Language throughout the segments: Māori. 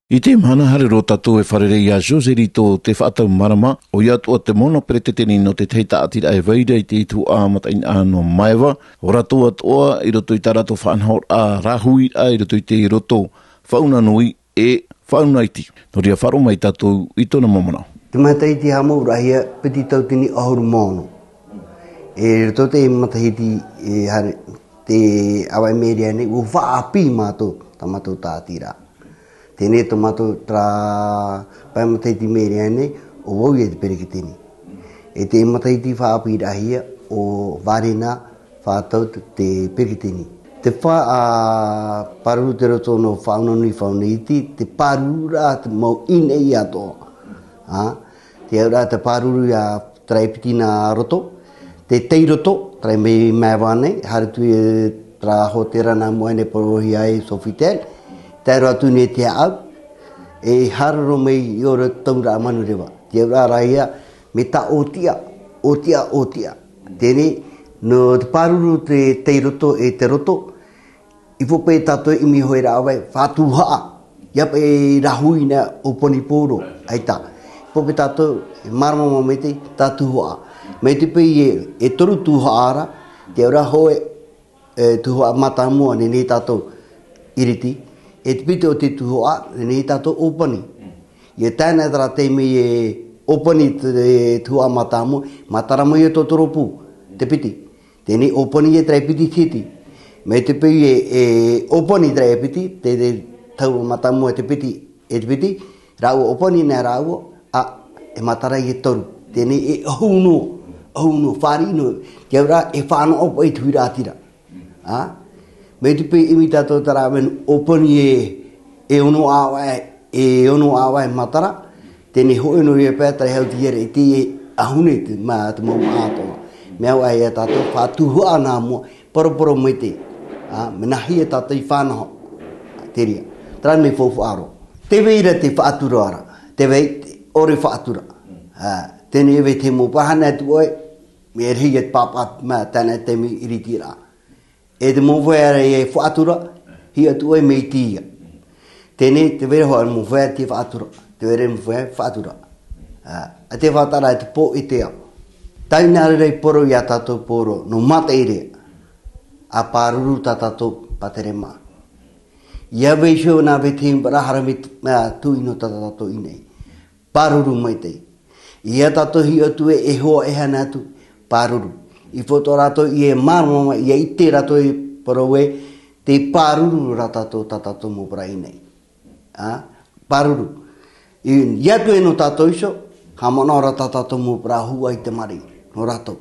I te manahare ro tātou e wharerei a Jose Rito te whaatau marama o ia tua te mono preteteni no te teita atira e veira I te itu āmata in āno maiwa o rato atoa I roto I tarato whanhaur a rahui a I roto I te roto whauna nui e whaunaiti. No ria wharo mai tātou I tona mamana. Te mataiti hamo urahia piti tautini ahuru mono. E roto te matahiti te awai meria ne u whaapi mātou tamatou tātira. Tēnei tomato tra paimataiti mereane o wau e te perikitini. E te mataiti whaapi rahia o varena whātau te perikitini. Te wha paru te roto no whaunanui whauneiti, te parura te mau inei atoa. Te aura te paruru a traipitina roto, te teiroto, trai mei maiwane, haritu e tra hotera na moene porohi ai Sofitel, Tēro atu ne te au, e hararo mei I ora taura manu rewa. Te ura raia me ta otia. Tēnei, no te paruru te teiroto e te roto, I pope tato I mi hoi rawai, whātuhaa. Iap e rahui na oponi pōro, aita. Pope tato, marama me te tātuhaa. Me te pei e toru tuhaa ara, te ura hoe tuhaa matamua ne tato iriti. E te pite o te tuhoa, nei tātou opani. I tēnei tara teimi e opani te tuhoa matamu, mataramo I totoropu, te piti. Tēnei opani e trai piti titi. Me te pei e opani trai piti, te tau matamu e te piti, rau opani nā rau, e matara I toru. Tēnei e ahunu, wharino, te ura e whāna opo I tuiratira. Me te pe imi tātou tara menu opani e ono awai matara, tēnei hoi no ia pētara hau tiere I te ahune te mā te mau ātoa. Mea wai e tātou whātuhua nā mua, poroporo me te, menahi e tātou I whānaho, te ria. Tara me fōfu aro. Te veira te whātura ara, te vei ore whātura. Tēnei ewe te mō pahana tu oi, me rehi e pāpat mā tēnei temi iritira. E te mōwhera e whaatura, hi atu e mei tia. Tēnei te wera hoa mōwhera te whaatura, te wera mōwhera whaatura. A te whaatara e te pō I te au. Tai nāre rei poro I a tātou poro, no mata I rea, a pāruru tā tātou patere mā. Ia weisho nā wete rahara me tuino tā tātou inei. Pāruru mai tei. Ia tātou hi atu e hoa e hana atu, pāruru. I whoto rato I e marmama, I e ite rato I parowe, te pāruru ratato tatato mo pra inei. Pāruru. I atu e no tato iso, hamana ratato mo pra hua I te mari, no rato.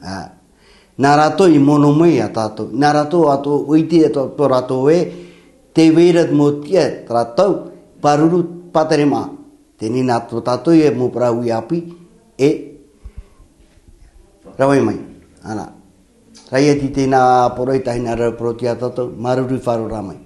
Nā rato I mono mei a tato, nā rato ato uiti e to rato e, te veirat mo tia rato, pāruru patere mā. Tēnei nā tato I e mo pra hui api, e rawai mai. Ana. Rai ati tēnā poroi tahina rau proti a tatou, maruru wharo ramai.